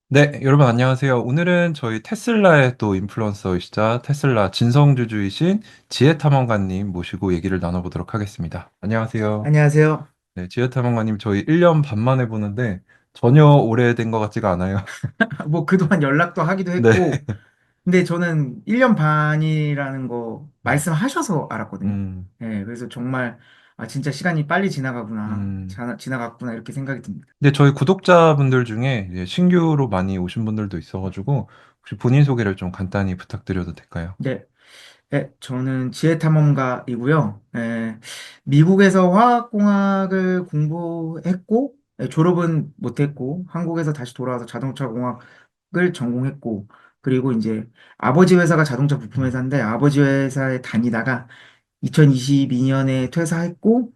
네, 여러분 안녕하세요. 오늘은 저희 테슬라의 또 인플루언서이시자 테슬라 진성주주이신 지혜탐험가님 모시고 얘기를 나눠보도록 하겠습니다. 안녕하세요. 안녕하세요. 네, 지혜탐험가님 저희 1년 반 만에 보는데 전혀 오래된 것 같지가 않아요. 뭐 그동안 연락도 하기도 네. 했고, 근데 저는 1년 반이라는 거 네. 말씀하셔서 알았거든요. 음, 예, 그래서 정말, 진짜 시간이 빨리 지나가구나, 음. 지나갔구나, 이렇게 생각이 듭니다. 근데 저희 구독자분들 중에 이제 신규로 많이 오신 분들도 있어가지고 혹시 본인 소개를 좀 간단히 부탁드려도 될까요? 네, 저는 지혜탐험가이고요. 미국에서 화학공학을 공부했고, 졸업은 못했고, 한국에서 다시 돌아와서 자동차 공학을 전공했고, 그리고 이제 아버지 회사가 자동차 부품 음, 회사인데 아버지 회사에 다니다가 2022년에 퇴사했고,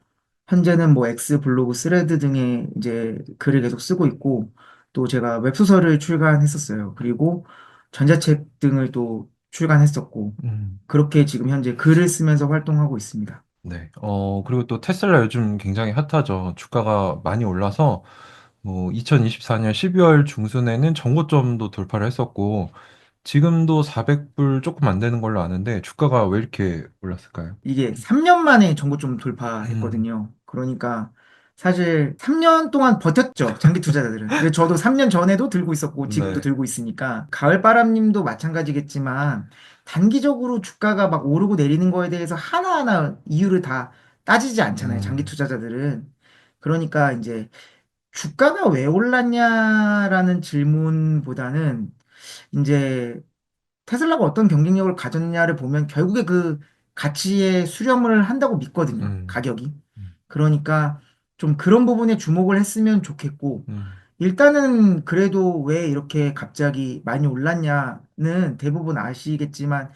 현재는 뭐 X 블로그 스레드 등의 이제 글을 계속 쓰고 있고, 또 제가 웹소설을 출간했었어요. 그리고 전자책 등을 또 출간했었고, 음. 그렇게 지금 현재 글을 쓰면서 활동하고 있습니다. 네. 그리고 또 테슬라 요즘 굉장히 핫하죠. 주가가 많이 올라서 뭐 2024년 12월 중순에는 정고점도 돌파를 했었고 지금도 400불 조금 안 되는 걸로 아는데 주가가 왜 이렇게 올랐을까요? 이게 3년 만에 전고점 음, 돌파했거든요. 그러니까 사실 3년 동안 버텼죠. 장기 투자자들은. 근데 저도 3년 전에도 들고 있었고 지금도 네. 들고 있으니까 가을바람님도 마찬가지겠지만 단기적으로 주가가 막 오르고 내리는 거에 대해서 하나하나 이유를 다 따지지 않잖아요. 장기 음, 투자자들은. 그러니까 이제 주가가 왜 올랐냐라는 질문보다는 이제 테슬라가 어떤 경쟁력을 가졌냐를 보면 결국에 그 가치에 수렴을 한다고 믿거든요. 음, 가격이. 음, 그러니까 좀 그런 부분에 주목을 했으면 좋겠고, 음, 일단은 그래도 왜 이렇게 갑자기 많이 올랐냐는 대부분 아시겠지만,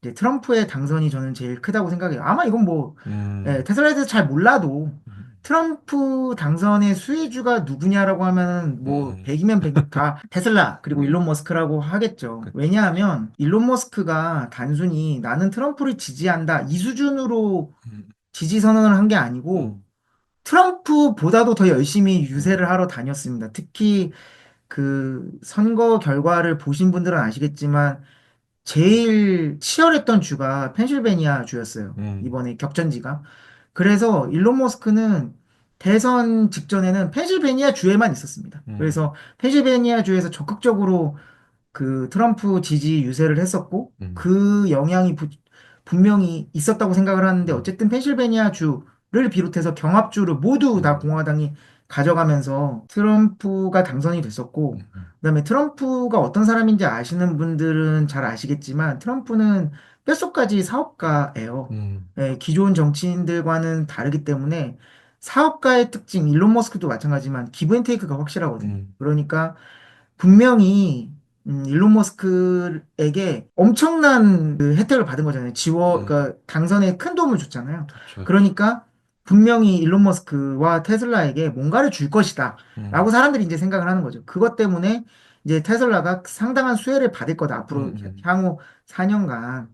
이제 트럼프의 당선이 저는 제일 크다고 생각해요. 아마 이건 뭐, 음, 테슬라에 대해서 잘 몰라도 음, 트럼프 당선의 수혜주가 누구냐라고 하면은 뭐 음, 100이면 100 다 테슬라 그리고 음, 일론 머스크라고 하겠죠. 그쵸. 왜냐하면 일론 머스크가 단순히 나는 트럼프를 지지한다 이 수준으로 음, 지지 선언을 한 게 아니고 음, 트럼프보다도 더 열심히 유세를 음, 하러 다녔습니다. 특히 그 선거 결과를 보신 분들은 아시겠지만 제일 치열했던 주가 펜실베니아 주였어요. 음, 이번에 격전지가. 그래서 일론 머스크는 대선 직전에는 펜실베니아 주에만 있었습니다. 음, 그래서 펜실베니아 주에서 적극적으로 그 트럼프 지지 유세를 했었고 음, 그 영향이 분명히 있었다고 생각을 하는데 음, 어쨌든 펜실베니아 주를 비롯해서 경합주를 모두 다 음, 공화당이 가져가면서 트럼프가 당선이 됐었고 음, 그다음에 트럼프가 어떤 사람인지 아시는 분들은 잘 아시겠지만 트럼프는 뼛속까지 사업가예요. 음, 예, 기존 정치인들과는 다르기 때문에 사업가의 특징, 일론 머스크도 마찬가지지만 기브앤테이크가 확실하거든요. 음, 그러니까 분명히 일론 머스크에게 엄청난 그 혜택을 받은 거잖아요. 음, 그러니까 당선에 큰 도움을 줬잖아요. 그쵸, 그쵸. 그러니까 분명히 일론 머스크와 테슬라에게 뭔가를 줄 것이다. 라고 음, 사람들이 이제 생각을 하는 거죠. 그것 때문에 이제 테슬라가 상당한 수혜를 받을 거다. 음, 앞으로 향후 4년간.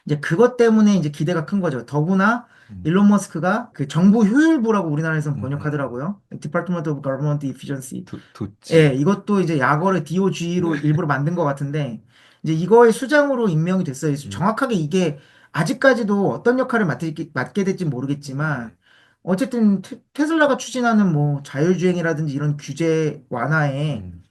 이제 그것 때문에 이제 기대가 큰 거죠. 더구나 음, 일론 머스크가 그 정부 효율부라고 우리나라에서는 음. 번역하더라고요. Department of Government Efficiency. 도치. 예, 이것도 이제 약어를 DOG로 일부러 만든 것 같은데, 이제 이거의 수장으로 임명이 됐어요. 음, 정확하게 이게 아직까지도 어떤 역할을 맡게 될지 모르겠지만, 음, 어쨌든 테슬라가 추진하는 뭐 자율주행이라든지 이런 규제 완화에 음,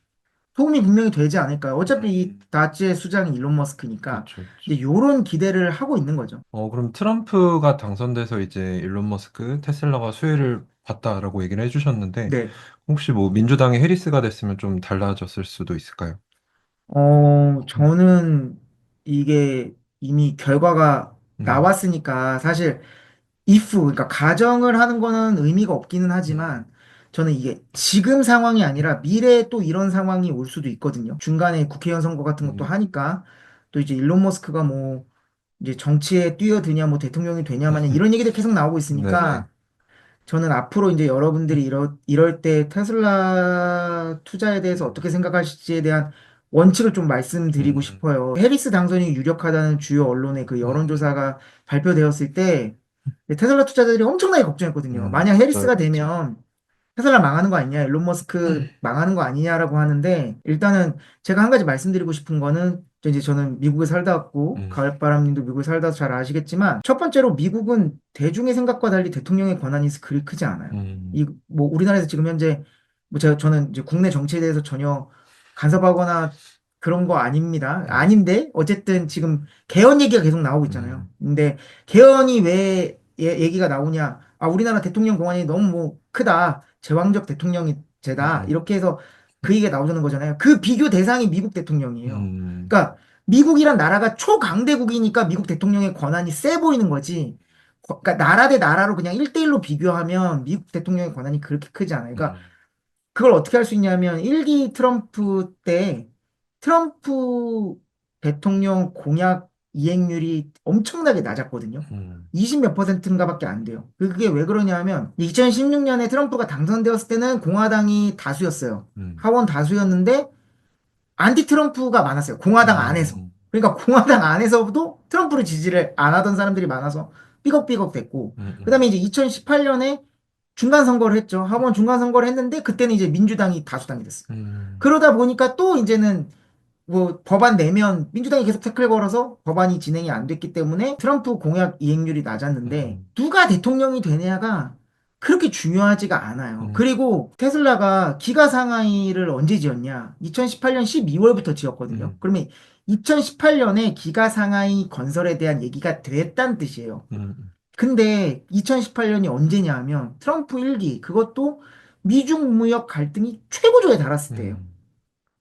도움이 분명히 되지 않을까요? 어차피 이 음, 다츠의 수장이 일론 머스크니까, 그쵸, 그쵸. 이제 요런 기대를 하고 있는 거죠. 그럼 트럼프가 당선돼서 이제 일론 머스크, 테슬라가 수혜를 봤다라고 얘기를 해주셨는데, 네. 혹시 뭐 민주당의 해리스가 됐으면 좀 달라졌을 수도 있을까요? 음, 저는 이게 이미 결과가 음, 나왔으니까 사실 그러니까 가정을 하는 거는 의미가 없기는 음, 하지만 저는 이게 지금 상황이 아니라 미래에 또 이런 상황이 올 수도 있거든요. 중간에 국회의원 선거 같은 것도 음, 하니까 또 이제 일론 머스크가 뭐 이제 정치에 뛰어드냐 뭐 대통령이 되냐 마냐 이런 얘기들 계속 나오고 네네. 있으니까 저는 앞으로 이제 여러분들이 이럴 때 테슬라 투자에 대해서 음, 어떻게 생각하실지에 대한 원칙을 좀 말씀드리고 음, 싶어요. 해리스 당선이 유력하다는 주요 언론의 그 음, 여론조사가 발표되었을 때 테슬라 투자자들이 엄청나게 걱정했거든요. 만약 맞아요, 해리스가 맞죠. 되면 테슬라 망하는 거 아니냐, 일론 머스크 망하는 거 아니냐라고 하는데, 일단은 제가 한 가지 말씀드리고 싶은 거는, 이제 저는 미국에 살다 왔고, 음, 가을바람님도 미국에 살다 와서 잘 아시겠지만, 첫 번째로 미국은 대중의 생각과 달리 대통령의 권한이 그리 크지 않아요. 음, 뭐, 우리나라에서 지금 현재, 뭐 저는 이제 국내 정치에 대해서 전혀 간섭하거나 그런 거 아닙니다. 음, 아닌데, 어쨌든 지금 개헌 얘기가 계속 나오고 있잖아요. 음, 근데 개헌이 왜 얘기가 나오냐? 아, 우리나라 대통령 권한이 너무 뭐 크다. 제왕적 대통령이 제다. 음, 이렇게 해서 그 얘기가 나오는 거잖아요. 그 비교 대상이 미국 대통령이에요. 음, 그러니까 미국이란 나라가 초강대국이니까 미국 대통령의 권한이 세 보이는 거지. 그러니까 나라 대 나라로 그냥 1대1로 비교하면 미국 대통령의 권한이 그렇게 크지 않아요. 그러니까 음, 그걸 어떻게 할 수 있냐면 1기 트럼프 때 트럼프 대통령 공약 이행률이 엄청나게 낮았거든요. 음, 20 몇 퍼센트인가밖에 안 돼요. 그게 왜 그러냐면 2016년에 트럼프가 당선되었을 때는 공화당이 다수였어요. 음, 하원 다수였는데 안티 트럼프가 많았어요. 공화당 안에서. 음, 그러니까 공화당 안에서도 트럼프를 지지를 안 하던 사람들이 많아서 삐걱삐걱 됐고 음, 그다음에 이제 2018년에 중간 선거를 했죠. 하원 중간 선거를 했는데 그때는 이제 민주당이 다수당이 됐어요. 음, 그러다 보니까 또 이제는 뭐 법안 내면 민주당이 계속 태클 걸어서 법안이 진행이 안 됐기 때문에 트럼프 공약 이행률이 낮았는데 음, 누가 대통령이 되냐가 그렇게 중요하지가 않아요. 음, 그리고 테슬라가 기가 상하이를 언제 지었냐? 2018년 12월부터 지었거든요. 음, 그러면 2018년에 기가 상하이 건설에 대한 얘기가 됐다는 뜻이에요. 음, 근데 2018년이 언제냐 하면 트럼프 1기 그것도 미중 무역 갈등이 최고조에 달았을 때예요. 음,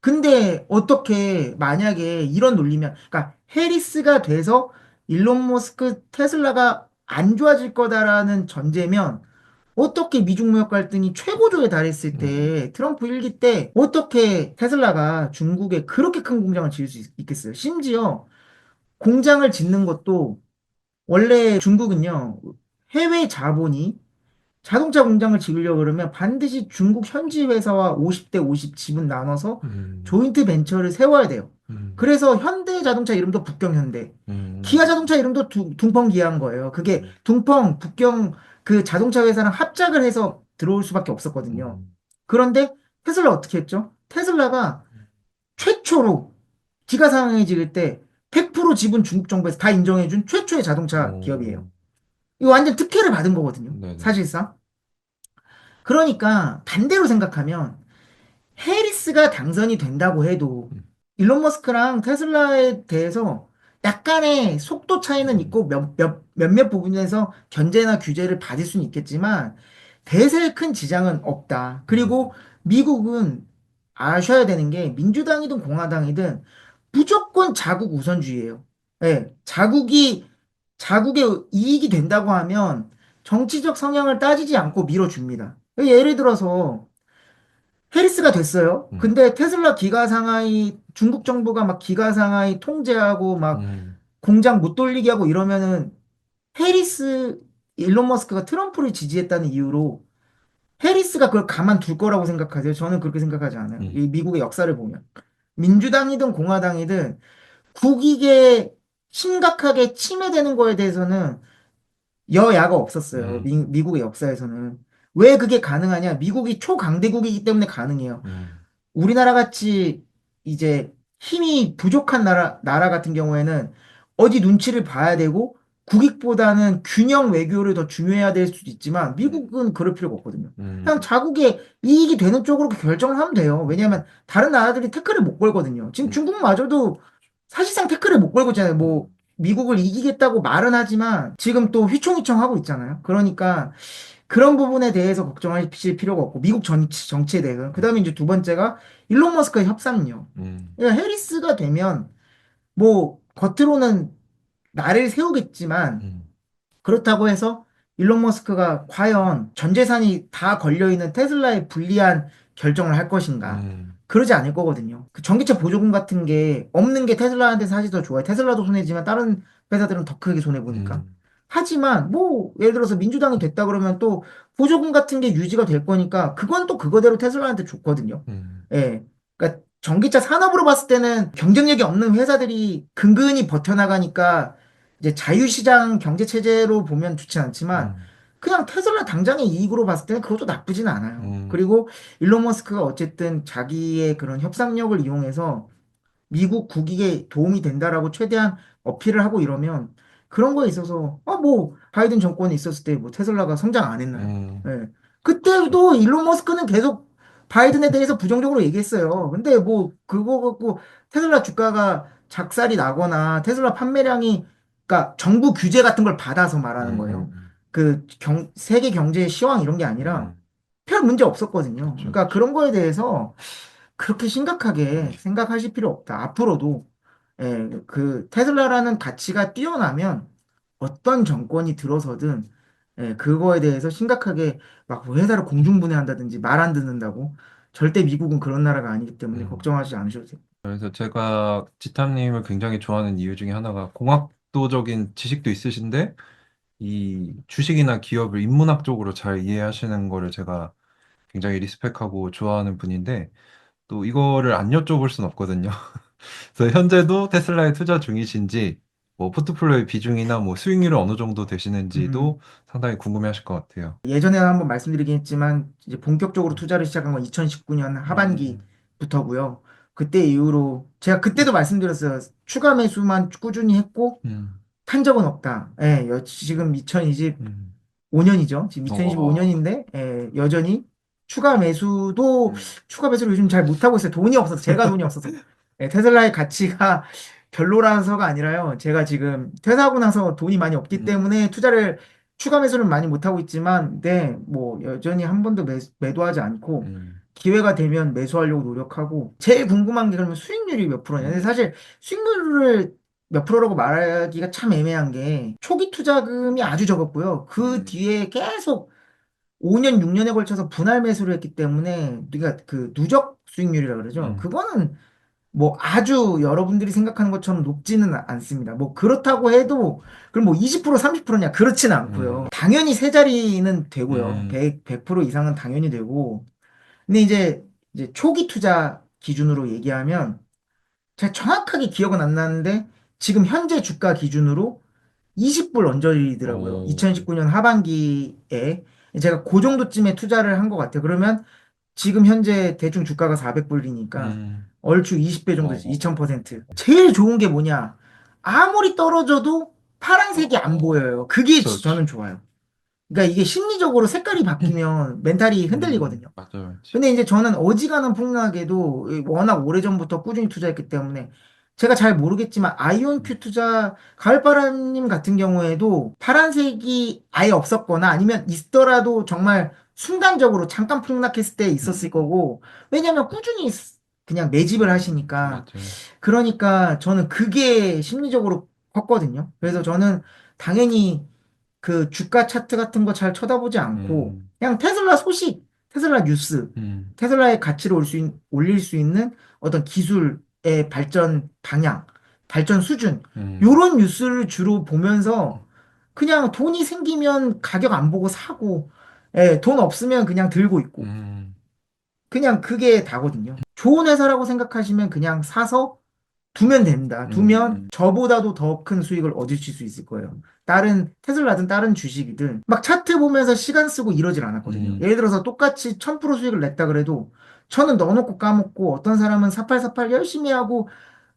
근데 어떻게 만약에 이런 논리면 그러니까 해리스가 돼서 일론 머스크 테슬라가 안 좋아질 거다라는 전제면 어떻게 미중 무역 갈등이 최고조에 달했을 음, 때 트럼프 1기 때 어떻게 테슬라가 중국에 그렇게 큰 공장을 지을 수 있겠어요? 심지어 공장을 짓는 것도 원래 중국은요 해외 자본이 자동차 공장을 지으려고 그러면 반드시 중국 현지 회사와 50대 50 지분 나눠서 음, 조인트 벤처를 세워야 돼요. 음, 그래서 현대 자동차 이름도 북경현대, 기아 음, 자동차 이름도 둥펑 기아인 거예요. 그게 음, 둥펑, 북경 그 자동차 회사랑 합작을 해서 들어올 수밖에 없었거든요. 음, 그런데 테슬라 어떻게 했죠? 테슬라가 최초로 기가 상황해질 때 100% 지분 중국 정부에서 다 인정해준 최초의 자동차 기업이에요. 오, 이거 완전 특혜를 받은 거거든요. 네네. 사실상. 그러니까 반대로 생각하면 해리스가 당선이 된다고 해도 음, 일론 머스크랑 테슬라에 대해서 약간의 속도 차이는 음, 있고 몇몇 부분에서 견제나 규제를 받을 수는 있겠지만 대세에 큰 지장은 없다. 그리고 음, 미국은 아셔야 되는 게 민주당이든 공화당이든 무조건 자국 우선주의예요. 예, 자국의 이익이 된다고 하면 정치적 성향을 따지지 않고 밀어줍니다. 예를 들어서 해리스가 됐어요. 음, 근데 테슬라 기가 상하이 중국 정부가 막 기가 상하이 통제하고 막 음, 공장 못 돌리게 하고 이러면은 해리스 일론 머스크가 트럼프를 지지했다는 이유로 해리스가 그걸 가만둘 거라고 생각하세요? 저는 그렇게 생각하지 않아요. 음, 이 미국의 역사를 보면 민주당이든 공화당이든 국익에 심각하게 침해되는 거에 대해서는 여야가 없었어요. 음, 미국의 역사에서는. 왜 그게 가능하냐? 미국이 초강대국이기 때문에 가능해요. 음, 우리나라 같이 이제 힘이 부족한 나라 같은 경우에는 어디 눈치를 봐야 되고 국익보다는 균형 외교를 더 중요해야 될 수도 있지만 미국은 그럴 필요가 없거든요. 그냥 음, 자국의 이익이 되는 쪽으로 결정을 하면 돼요. 왜냐하면 다른 나라들이 태클을 못 걸거든요. 지금 음, 중국마저도 사실상 태클을 못 걸고 있잖아요. 뭐 음, 미국을 이기겠다고 말은 하지만 지금 또 휘청휘청 하고 있잖아요. 그러니까 그런 부분에 대해서 걱정하실 필요가 없고 미국 정치에 대해서 그다음에 이제 두 번째가 일론 머스크의 협상력. 음, 그러니까 해리스가 되면 뭐 겉으로는 나를 세우겠지만 음, 그렇다고 해서 일론 머스크가 과연 전 재산이 다 걸려있는 테슬라에 불리한 결정을 할 것인가? 음, 그러지 않을 거거든요. 그 전기차 보조금 같은 게 없는 게 테슬라한테 사실 더 좋아요. 테슬라도 손해지만 다른 회사들은 더 크게 손해보니까. 음, 하지만 뭐 예를 들어서 민주당이 됐다 그러면 또 보조금 같은 게 유지가 될 거니까 그건 또 그거대로 테슬라한테 좋거든요. 음, 예. 그러니까 전기차 산업으로 봤을 때는 경쟁력이 없는 회사들이 근근히 버텨나가니까 이제 자유시장 경제 체제로 보면 좋지 않지만 음. 그냥 테슬라 당장의 이익으로 봤을 때는 그것도 나쁘진 않아요. 음, 그리고 일론 머스크가 어쨌든 자기의 그런 협상력을 이용해서 미국 국익에 도움이 된다라고 최대한 어필을 하고 이러면 그런 거에 있어서 뭐 바이든 정권에 있었을 때 뭐 테슬라가 성장 안 했나요? 음, 예. 그렇죠. 그때도 일론 머스크는 계속 바이든에 대해서 부정적으로 얘기했어요. 근데 뭐 그거 갖고 테슬라 주가가 작살이 나거나 테슬라 판매량이 그러니까 정부 규제 같은 걸 받아서 말하는 거예요. 그 세계 경제의 시황 이런 게 아니라 음, 별 문제 없었거든요. 그렇죠, 그러니까 그렇죠. 그런 거에 대해서 그렇게 심각하게 생각하실 필요 없다. 앞으로도 그 테슬라라는 가치가 뛰어나면 어떤 정권이 들어서든 그거에 대해서 심각하게 막뭐 회사를 공중분해한다든지 말 안 듣는다고 절대 미국은 그런 나라가 아니기 때문에 음. 걱정하지 않으셔도 돼요. 그래서 제가 지탐님을 굉장히 좋아하는 이유 중에 하나가 공학도적인 지식도 있으신데 이 주식이나 기업을 인문학적으로 잘 이해하시는 거를 제가 굉장히 리스펙하고 좋아하는 분인데 또 이거를 안 여쭤볼 순 없거든요. 그래서 현재도 테슬라에 투자 중이신지 뭐 포트폴리오의 비중이나 뭐 수익률이 어느 정도 음, 되시는지도 상당히 궁금해하실 것 같아요. 예전에 한번 말씀드리긴 했지만 이제 본격적으로 투자를 시작한 건 2019년 음, 하반기부터고요. 그때 이후로 제가 그때도 말씀드렸어요. 추가 매수만 꾸준히 했고 음, 탄 적은 없다. 지금 2025년이죠. 음. 지금 어, 2025년인데, 여전히 추가 매수도, 추가 매수를 요즘 잘 못하고 있어요. 돈이 없어서, 제가 돈이 없어서. 테슬라의 가치가 별로라서가 아니라요. 제가 지금 퇴사하고 나서 돈이 많이 없기 음, 때문에 추가 매수를 많이 못하고 있지만, 네, 뭐, 여전히 한 번도 매도하지 않고, 음, 기회가 되면 매수하려고 노력하고, 제일 궁금한 게 그러면 수익률이 몇 프로냐. 근데 사실 수익률을 몇 프로라고 말하기가 참 애매한 게 초기 투자금이 아주 적었고요. 그 음, 뒤에 계속 5년, 6년에 걸쳐서 분할 매수를 했기 때문에 우리가 그 누적 수익률이라 그러죠. 음, 그거는 뭐 아주 여러분들이 생각하는 것처럼 높지는 않습니다. 뭐 그렇다고 해도 그럼 뭐 20%, 30%냐? 그렇지는 않고요. 음, 당연히 세 자리는 되고요. 음, 100% 이상은 당연히 되고. 근데 이제 초기 투자 기준으로 얘기하면 제가 정확하게 기억은 안 나는데 지금 현재 주가 기준으로 20불 언저리더라고요. 오, 2019년 하반기에 제가 그 정도쯤에 투자를 한 것 같아요. 그러면 지금 현재 대충 주가가 400불이니까 음, 얼추 20배 정도 되죠. 어, 2000%. 제일 좋은 게 뭐냐? 아무리 떨어져도 파란색이 안 어, 보여요. 그게 그쵸, 그쵸. 저는 좋아요. 그러니까 이게 심리적으로 색깔이 바뀌면 멘탈이 흔들리거든요. 맞아요. 근데 이제 저는 어지간한 폭락에도 워낙 오래전부터 꾸준히 투자했기 때문에 제가 잘 모르겠지만 아이온큐 투자 가을바람님 같은 경우에도 파란색이 아예 없었거나 아니면 있더라도 정말 순간적으로 잠깐 폭락했을 때 있었을 음, 거고 왜냐면 꾸준히 그냥 매집을 하시니까 맞아요. 그러니까 저는 그게 심리적으로 컸거든요. 그래서 저는 당연히 그 주가 차트 같은 거 잘 쳐다보지 않고 음, 그냥 테슬라 소식, 테슬라 뉴스, 음, 테슬라의 가치를 올릴 수 있는 어떤 기술의 발전 방향, 발전 수준 음, 요런 뉴스를 주로 보면서 그냥 돈이 생기면 가격 안 보고 사고 돈 없으면 그냥 들고 있고 음, 그냥 그게 다거든요. 좋은 회사라고 생각하시면 그냥 사서 두면 됩니다. 두면 음, 저보다도 더 큰 수익을 얻으실 수 있을 거예요. 다른 테슬라든 다른 주식이든 막 차트 보면서 시간 쓰고 이러질 않았거든요. 음, 예를 들어서 똑같이 1000% 수익을 냈다 그래도 저는 넣어놓고 까먹고 어떤 사람은 사팔사팔 열심히 하고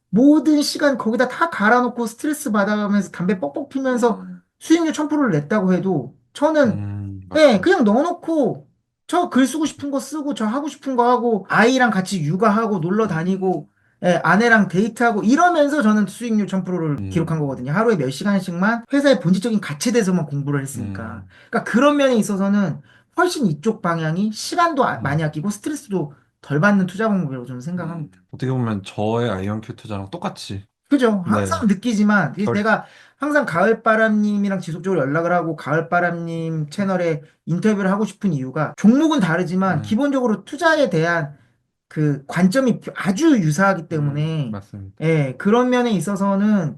모든 시간 거기다 다 갈아놓고 스트레스 받아가면서 담배 뻑뻑 피면서 수익률 1000%를 냈다고 해도 저는 맞죠. 그냥 넣어놓고 저 글 쓰고 싶은 거 쓰고 저 하고 싶은 거 하고 아이랑 같이 육아하고 놀러 다니고 아내랑 데이트하고 이러면서 저는 수익률 1000%를 기록한 음, 거거든요. 하루에 몇 시간씩만 회사의 본질적인 가치에 대해서만 공부를 했으니까. 음, 그러니까 그런 면에 있어서는 훨씬 이쪽 방향이 시간도 많이 음, 아끼고 스트레스도 덜 받는 투자 방법이라고 저는 생각합니다. 어떻게 보면 저의 아이언큐 투자랑 똑같이, 그죠? 네, 항상 느끼지만 절, 내가 항상 가을바람님이랑 지속적으로 연락을 하고 가을바람님 채널에 인터뷰를 하고 싶은 이유가 종목은 다르지만 기본적으로 투자에 대한 그 관점이 아주 유사하기 때문에 맞습니다. 그런 면에 있어서는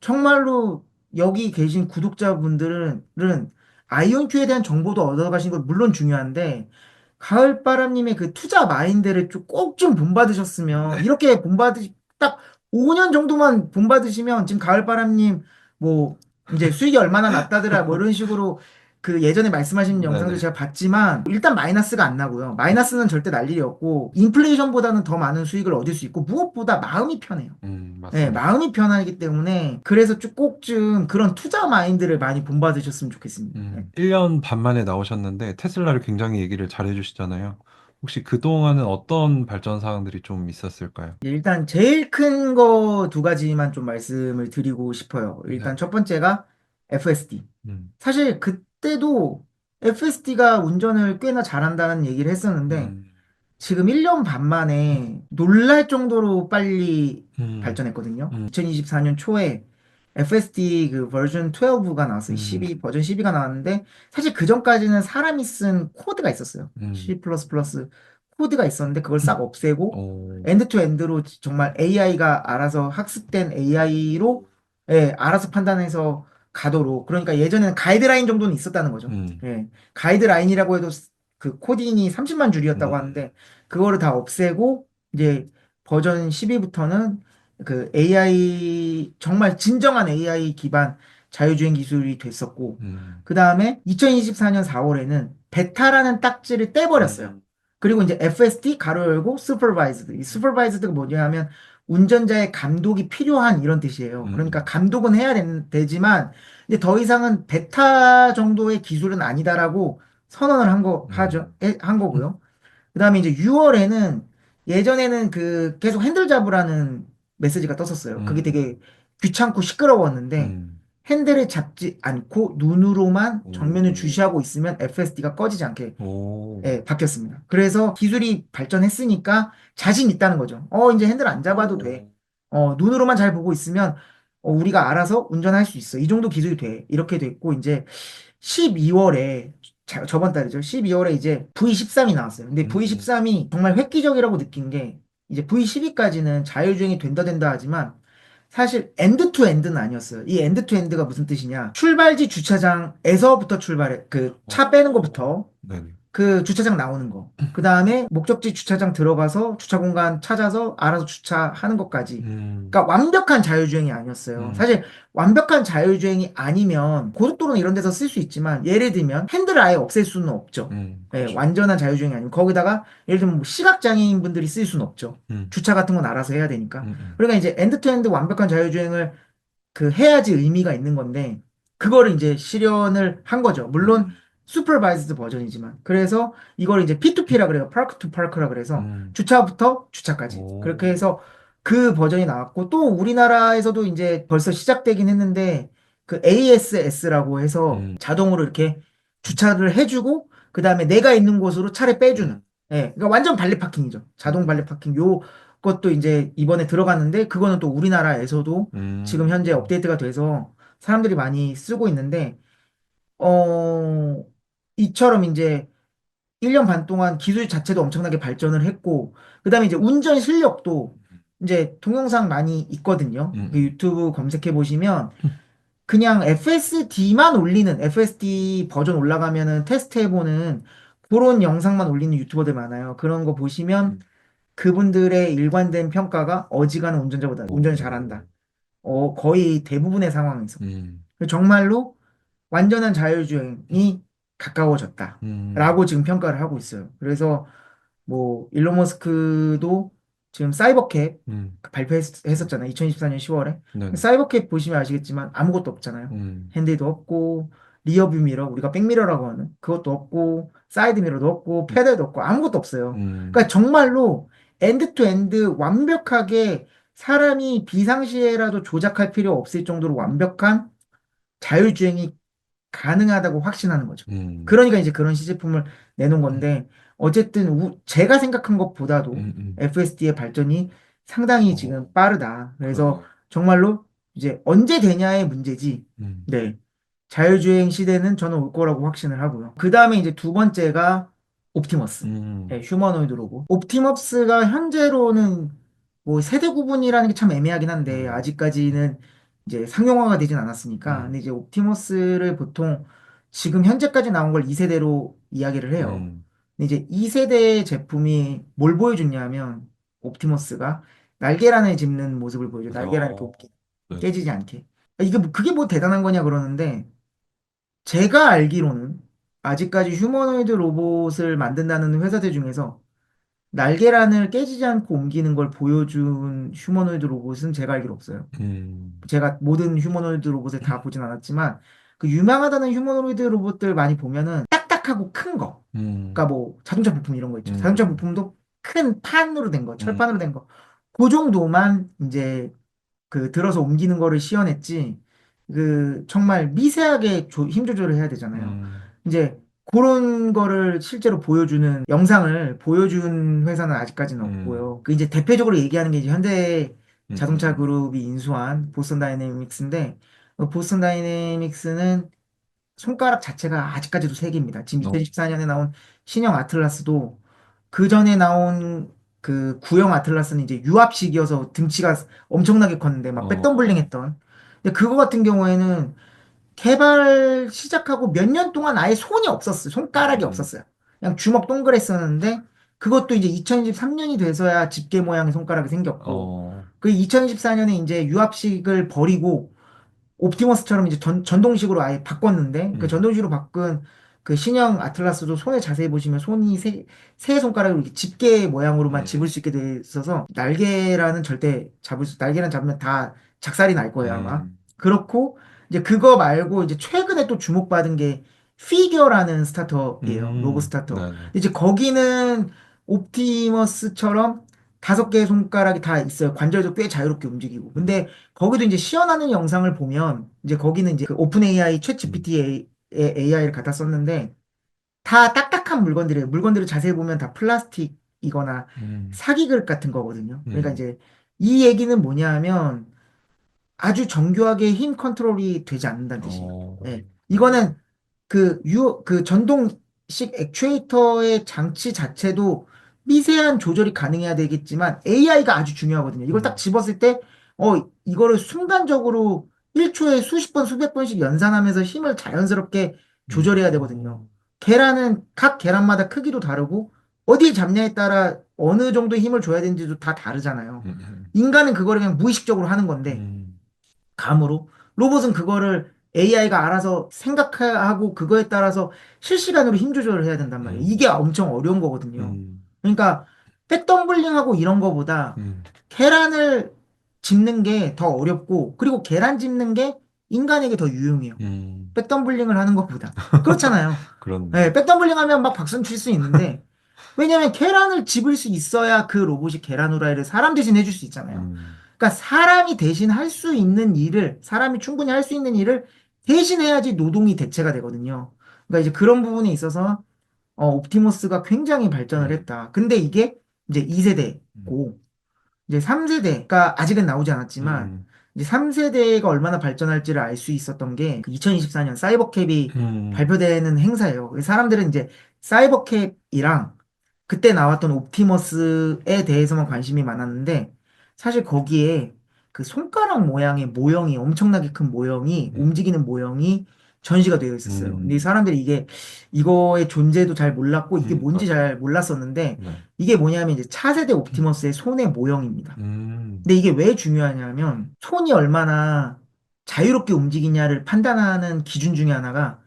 정말로 여기 계신 구독자분들은 아이온큐에 대한 정보도 얻어가시는 건 물론 중요한데 가을바람님의 그 투자 마인드를 꼭 좀 본받으셨으면 이렇게 딱 5년 정도만 본받으시면 지금 가을바람님 뭐 이제 수익이 얼마나 났다더라 뭐 이런 식으로 그 예전에 말씀하신 영상도 네네. 제가 봤지만 일단 마이너스가 안 나고요. 마이너스는 절대 날 일이 없고 인플레이션보다는 더 많은 수익을 얻을 수 있고 무엇보다 마음이 편해요. 네, 맞습니다. 마음이 편하기 때문에 그래서 꼭 좀 그런 투자 마인드를 많이 본받으셨으면 좋겠습니다. 네. 1년 반 만에 나오셨는데 테슬라를 굉장히 얘기를 잘 해주시잖아요. 혹시 그동안은 어떤 발전 사항들이 좀 있었을까요? 일단 제일 큰 거 두 가지만 좀 말씀을 드리고 싶어요. 네. 일단 첫 번째가 FSD. 음, 사실 그때도 FSD가 운전을 꽤나 잘한다는 얘기를 했었는데 음, 지금 1년 반 만에 놀랄 정도로 빨리 음, 발전했거든요. 음, 2024년 초에 FSD 그 버전 12가 나왔어요. 음, 12, 버전 12가 나왔는데 사실 그 전까지는 사람이 쓴 코드가 있었어요. 음, C++ 코드가 있었는데 그걸 싹 없애고 오, 엔드 투 엔드로 정말 AI가 알아서 학습된 AI로 예, 알아서 판단해서 가도록 그러니까 예전에는 가이드라인 정도는 있었다는 거죠. 음, 예, 가이드라인이라고 해도 그 코딩이 30만 줄이었다고 음, 하는데 그거를 다 없애고 이제 버전 12부터는 그 AI 정말 진정한 AI 기반 자율주행 기술이 됐었고 음, 그 다음에 2024년 4월에는 베타라는 딱지를 떼버렸어요. 그리고 이제 FSD 가로 열고 supervised. 이 supervised가 뭐냐면 운전자의 감독이 필요한 이런 뜻이에요. 그러니까 음, 감독은 해야 되지만 이제 더 이상은 베타 정도의 기술은 아니다라고 선언을 한 음, 거고요. 그다음에 이제 6월에는 예전에는 그 계속 핸들 잡으라는 메시지가 떴었어요. 그게 음, 되게 귀찮고 시끄러웠는데 음, 핸들을 잡지 않고 눈으로만 정면을 오, 주시하고 있으면 FSD가 꺼지지 않게 오, 예, 바뀌었습니다. 그래서 기술이 발전했으니까 자신 있다는 거죠. 이제 핸들 안 잡아도 돼. 눈으로만 잘 보고 있으면 우리가 알아서 운전할 수 있어. 이 정도 기술이 돼. 이렇게 됐고 이제 12월에 저번 달이죠. 12월에 이제 V13이 나왔어요. 근데 음, V13이 정말 획기적이라고 느낀 게 이제 V12까지는 자율주행이 된다 하지만 사실 엔드 투 엔드는 아니었어요. 이 엔드 투 엔드가 무슨 뜻이냐? 출발지 주차장에서부터 출발해. 그 차 빼는 것부터 네네. 그 주차장 나오는 거. 그 다음에 목적지 주차장 들어가서 주차 공간 찾아서 알아서 주차하는 것까지. 음, 그러니까 완벽한 자율주행이 아니었어요. 음, 사실 완벽한 자율주행이 아니면 고속도로는 이런 데서 쓸 수 있지만 예를 들면 핸들을 아예 없앨 수는 없죠. 예, 그렇죠. 완전한 자율주행이 아니면 거기다가 예를 들면 뭐 시각장애인 분들이 쓸 수는 없죠. 음, 주차 같은 건 알아서 해야 되니까. 음, 그러니까 이제 엔드투엔드 완벽한 자율주행을 그 해야지 의미가 있는 건데 그거를 이제 실현을 한 거죠. 물론 슈퍼바이즈드 버전이지만 그래서 이걸 이제 P2P라 그래요. 파크 투 파크라 그래서 음, 주차부터 주차까지 그렇게 오, 해서 그 버전이 나왔고 또 우리나라에서도 이제 벌써 시작되긴 했는데 그 ASS라고 해서 음, 자동으로 이렇게 주차를 해주고 그 다음에 내가 있는 곳으로 차를 빼주는 음, 예, 그러니까 완전 발렛 파킹이죠. 자동 발렛 파킹 요 것도 이제 이번에 들어갔는데 그거는 또 우리나라에서도 지금 현재 음, 업데이트가 돼서 사람들이 많이 쓰고 있는데, 어, 이처럼 이제 1년 반 동안 기술 자체도 엄청나게 발전을 했고, 그 다음에 이제 운전 실력도 이제 동영상 많이 있거든요. 그 음, 유튜브 검색해 보시면 그냥 FSD만 올리는, FSD 버전 올라가면은 테스트 해보는 그런 영상만 올리는 유튜버들 많아요. 그런 거 보시면 그분들의 일관된 평가가 어지간한 운전자보다 운전 오, 잘한다. 거의 대부분의 상황에서. 음, 정말로 완전한 자율주행이 음, 가까워졌다라고 지금 평가를 하고 있어요. 그래서 뭐 일론 머스크도 지금 사이버캡 음, 발표했었잖아요. 2024년 10월에. 네네. 사이버캡 보시면 아시겠지만 아무것도 없잖아요. 음, 핸들도 없고 리어뷰 미러 우리가 백미러라고 하는 그것도 없고 사이드 미러도 없고 음, 패널도 없고 아무것도 없어요. 음, 그러니까 정말로 엔드 투 엔드 완벽하게 사람이 비상시에라도 조작할 필요 없을 정도로 완벽한 자율주행이 가능하다고 확신하는 거죠. 음, 그러니까 이제 그런 시제품을 내놓은 건데, 어쨌든 제가 생각한 것보다도 음, FSD의 발전이 상당히 지금 빠르다. 그래서 그러네요. 정말로 이제 언제 되냐의 문제지. 음, 네. 자율주행 시대는 저는 올 거라고 확신을 하고요. 그 다음에 이제 두 번째가 옵티머스. 음, 네, 휴머노이드 로봇. 옵티머스가 현재로는 뭐 세대 구분이라는 게 참 애매하긴 한데, 음, 아직까지는 이제 상용화가 되진 않았으니까. 근데 음, 이제 옵티머스를 보통 지금 현재까지 나온 걸 2세대로 이야기를 해요. 음, 근데 이제 2세대 제품이 뭘 보여줬냐면, 옵티머스가 날계란을 짚는 모습을 보여줘. 날계란 이렇게 어, 네네. 깨지지 않게. 이게 뭐, 그게 뭐 대단한 거냐 그러는데, 제가 알기로는 아직까지 휴머노이드 로봇을 만든다는 회사들 중에서 날계란을 깨지지 않고 옮기는 걸 보여준 휴머노이드 로봇은 제가 알기로 없어요. 음, 제가 모든 휴머노이드 로봇을 다 보진 않았지만 그 유명하다는 휴머노이드 로봇들 많이 보면은 딱딱하고 큰 거. 음, 그러니까 뭐 자동차 부품 이런 거 있죠. 자동차 음, 부품도 큰 판으로 된 거, 음, 철판으로 된 거. 그 정도만 이제 그 들어서 옮기는 거를 시연했지. 그 정말 미세하게 힘 조절을 해야 되잖아요. 음, 이제 그런 거를 실제로 보여주는 영상을 보여준 회사는 아직까지는 음, 없고요. 그 이제 대표적으로 얘기하는 게 이제 현대 자동차 음, 그룹이 인수한 보스턴 다이내믹스인데 보스턴 다이내믹스는 손가락 자체가 아직까지도 세 개입니다. 지금 어, 2014년에 나온 신형 아틀라스도 그 전에 나온 그 구형 아틀라스는 이제 유압식이어서 등치가 엄청나게 컸는데 막 어, 백덤블링 했던. 근데 그거 같은 경우에는 개발 시작하고 몇 년 동안 아예 손이 없었어요. 손가락이 음, 없었어요. 그냥 주먹 동그랬었는데 그것도 이제 2023년이 돼서야 집게 모양의 손가락이 생겼고 어, 그 2024년에 이제 유압식을 버리고 옵티머스처럼 이제 전동식으로 아예 바꿨는데 그 음, 전동식으로 바꾼 그 신형 아틀라스도 손에 자세히 보시면 손이 세 손가락으로 이렇게 집게 모양으로만 집을 음, 수 있게 돼 있어서 날개라는 절대 날개란 잡으면 다 작살이 날 거예요 아마. 음, 그렇고 이제 그거 말고 이제 최근에 또 주목받은 게 피겨라는 스타터예요. 로고 스타터. 네네, 이제 거기는 옵티머스처럼 다섯 개의 손가락이 다 있어요. 관절도 꽤 자유롭게 움직이고. 음, 근데 거기도 이제 시연하는 영상을 보면 이제 거기는 이제 그 오픈 AI 챗 음, GPT의 AI를 갖다 썼는데 다 딱딱한 물건들이에요. 물건들을 자세히 보면 다 플라스틱이거나 음, 사기 그릇 같은 거거든요. 그러니까 음, 이제 이 얘기는 뭐냐면 아주 정교하게 힘 컨트롤이 되지 않는다는 뜻이에요. 어, 예. 이거는 그 전동식 액추에이터의 장치 자체도 미세한 조절이 가능해야 되겠지만 AI가 아주 중요하거든요. 이걸 딱 음, 집었을 때, 이거를 순간적으로 1초에 수십 번, 수백 번씩 연산하면서 힘을 자연스럽게 조절해야 되거든요. 어, 각 계란마다 크기도 다르고, 어디에 잡냐에 따라 어느 정도 힘을 줘야 되는지도 다 다르잖아요. 음, 인간은 그거를 그냥 무의식적으로 하는 건데, 음, 감으로. 로봇은 그거를 AI가 알아서 생각하고 그거에 따라서 실시간으로 힘 조절을 해야 된단 말이에요. 이게 음, 엄청 어려운 거거든요. 음, 그러니까 백덤블링하고 이런 거보다 음, 계란을 집는 게 더 어렵고 그리고 계란 집는 게 인간에게 더 유용해요. 음, 백덤블링을 하는 것보다. 그렇잖아요. 그렇네. 네, 백덤블링 하면 막 박수는 칠 수 있는데 왜냐면 계란을 집을 수 있어야 그 로봇이 계란 후라이를 사람 대신 해줄 수 있잖아요. 음, 그러니까 사람이 대신 할 수 있는 일을, 사람이 충분히 할 수 있는 일을 대신해야지 노동이 대체가 되거든요. 그러니까 이제 그런 부분에 있어서 옵티머스가 굉장히 발전을 음, 했다. 근데 이게 이제 음, 2세대고 이제 3세대가 아직은 나오지 않았지만 음, 이제 3세대가 얼마나 발전할지를 알 수 있었던 게 2024년 사이버캡이 음, 발표되는 행사예요. 사람들은 이제 사이버캡이랑 그때 나왔던 옵티머스에 대해서만 관심이 많았는데 사실 거기에 그 손가락 모양의 모형이 엄청나게 큰 모형이 음, 움직이는 모형이 전시가 되어 있었어요. 근데 이 음, 사람들이 이거의 존재도 잘 몰랐고 이게 뭔지 맞아. 잘 몰랐었는데 네. 이게 뭐냐면 이제 차세대 옵티머스의 손의 모형입니다. 음, 근데 이게 왜 중요하냐면 손이 얼마나 자유롭게 움직이냐를 판단하는 기준 중에 하나가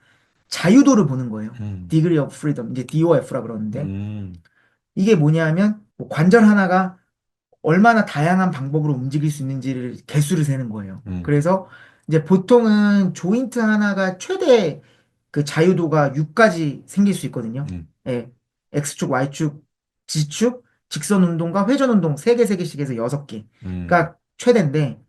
자유도를 보는 거예요. 음, Degree of Freedom, 이제 DOF라 그러는데 음, 이게 뭐냐면 뭐 관절 하나가 얼마나 다양한 방법으로 움직일 수 있는지를 개수를 세는 거예요. 음, 그래서 이제 보통은 조인트 하나가 최대 그 자유도가 6까지 생길 수 있거든요. 음, 예. X축, Y축, Z축, 직선 운동과 회전 운동 3개, 3개씩 해서 6개가 최대인데